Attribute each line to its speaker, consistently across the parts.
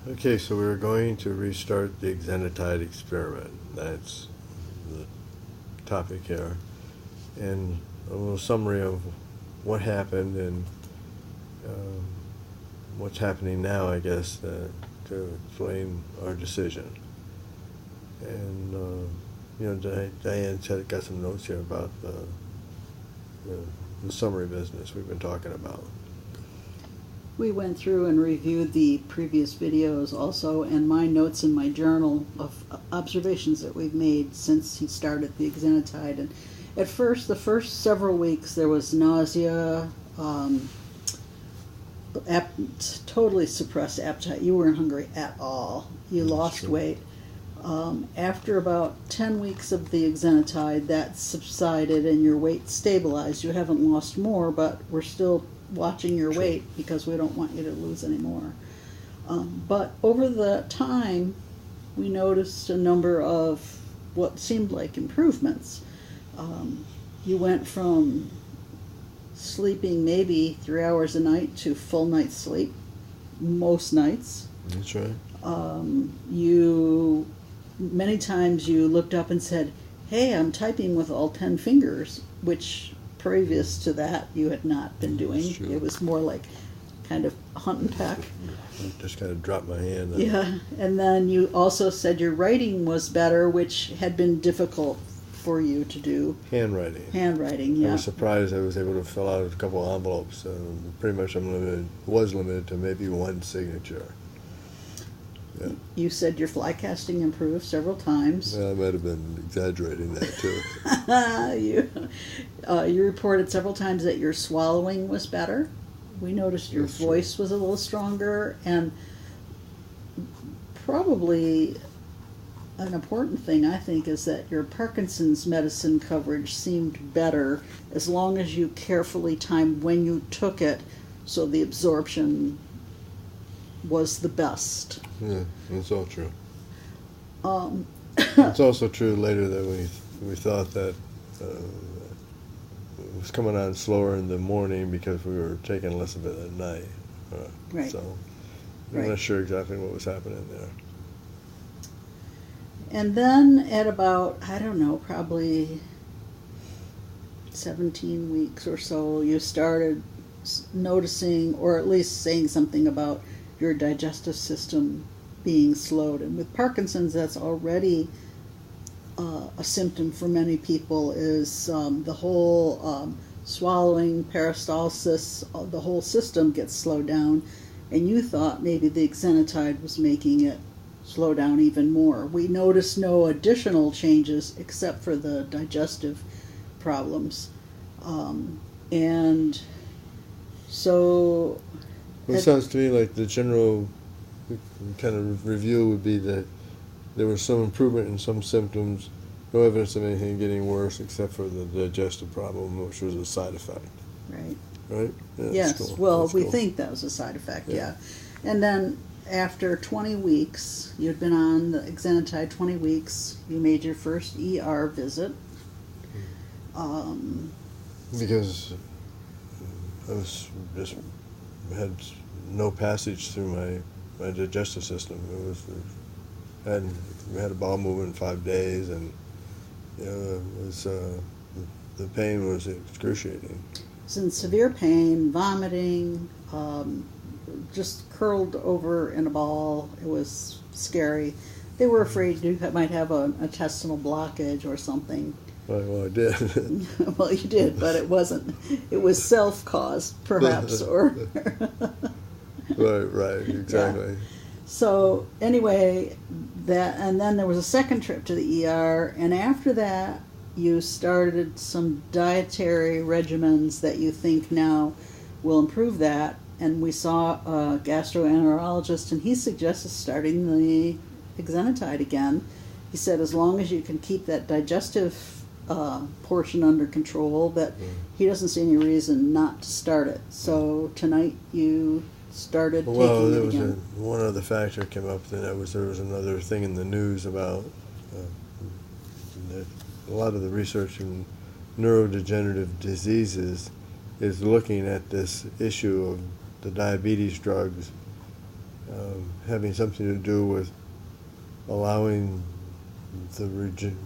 Speaker 1: Okay, so we're going to restart the exenatide experiment. That's the topic here. And a little summary of what happened and um, what's happening now, I guess, to explain our decision. And, Diane said got some notes here about the summary business we've been talking about.
Speaker 2: We went through and reviewed the previous videos also, and my notes in my journal of observations that we've made since he started the exenatide. And at first, the first several weeks, there was nausea, totally suppressed appetite. You weren't hungry at all. You lost weight. After about 10 weeks of the exenatide, that subsided and your weight stabilized. You haven't lost more, but we're still watching your weight because we don't want you to lose any more. But over the time, we noticed a number of what seemed like improvements. You went from sleeping maybe 3 hours a night to full night's sleep most nights.
Speaker 1: That's right.
Speaker 2: Many times you looked up and said, "Hey, I'm typing with all 10 fingers," which previous to that you had not been doing. It was more like kind of hunt and peck.
Speaker 1: I just kind of dropped my hand.
Speaker 2: Yeah, and then you also said your writing was better, which had been difficult for you to do. Handwriting, yeah.
Speaker 1: I was surprised I was able to fill out a couple of envelopes. Pretty much was limited to maybe one signature. Yeah.
Speaker 2: You said your fly casting improved several times.
Speaker 1: Well, I might have been exaggerating that
Speaker 2: too. You reported several times that your swallowing was better. We noticed your voice was a little stronger, and probably an important thing, I think, is that your Parkinson's medicine coverage seemed better as long as you carefully timed when you took it, so the absorption was the best.
Speaker 1: Yeah, that's all true. It's also true later that we thought that it was coming on slower in the morning because we were taking less of it at night.
Speaker 2: Right.
Speaker 1: So I'm not sure exactly what was happening there.
Speaker 2: And then at about, I don't know, probably 17 weeks or so, you started noticing, or at least saying something about your digestive system being slowed. And with Parkinson's, that's already a symptom for many people, is the whole swallowing, peristalsis, the whole system gets slowed down. And you thought maybe the exenatide was making it slow down even more. We noticed no additional changes except for the digestive problems. And so
Speaker 1: it sounds to me like the general kind of review would be that there was some improvement in some symptoms, no evidence of anything getting worse except for the digestive problem, which was a side effect.
Speaker 2: Right?
Speaker 1: Yeah,
Speaker 2: yes,
Speaker 1: cool.
Speaker 2: Well, we think that was a side effect, yeah. And then after 20 weeks, you'd been on the exenatide 20 weeks, you made your first ER visit.
Speaker 1: Because I was just had no passage through my digestive system. We had a bowel movement in 5 days, and it was the pain was excruciating.
Speaker 2: It was in severe pain, vomiting, just curled over in a ball. It was scary. They were afraid you might have an intestinal blockage or something.
Speaker 1: Well, I did.
Speaker 2: Well, you did, but it wasn't. It was self-caused, perhaps, or.
Speaker 1: Right, exactly.
Speaker 2: Yeah. So anyway, and then there was a second trip to the ER, and after that, you started some dietary regimens that you think now will improve that. And we saw a gastroenterologist, and he suggested starting the exenatide again. He said as long as you can keep that digestive portion under control, that he doesn't see any reason not to start it. So tonight you started taking it again.
Speaker 1: One other factor came up, and there was another thing in the news about that a lot of the research in neurodegenerative diseases is looking at this issue of the diabetes drugs having something to do with allowing the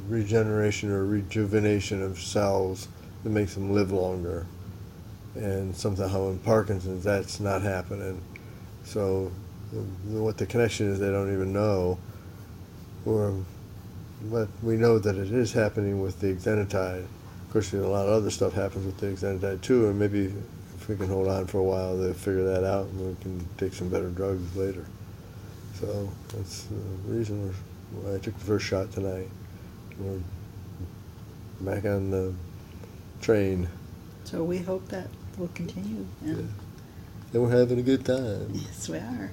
Speaker 1: regeneration or rejuvenation of cells that makes them live longer. And somehow in Parkinson's that's not happening. So what the connection is, they don't even know. But we know that it is happening with the exenatide. Of course, a lot of other stuff happens with the exenatide too, and maybe if we can hold on for a while, they'll figure that out, and we can take some better drugs later. So that's the reason why I took the first shot tonight. We're back on the train.
Speaker 2: So we hope that will continue. And
Speaker 1: And we're having a good time.
Speaker 2: yes, we are.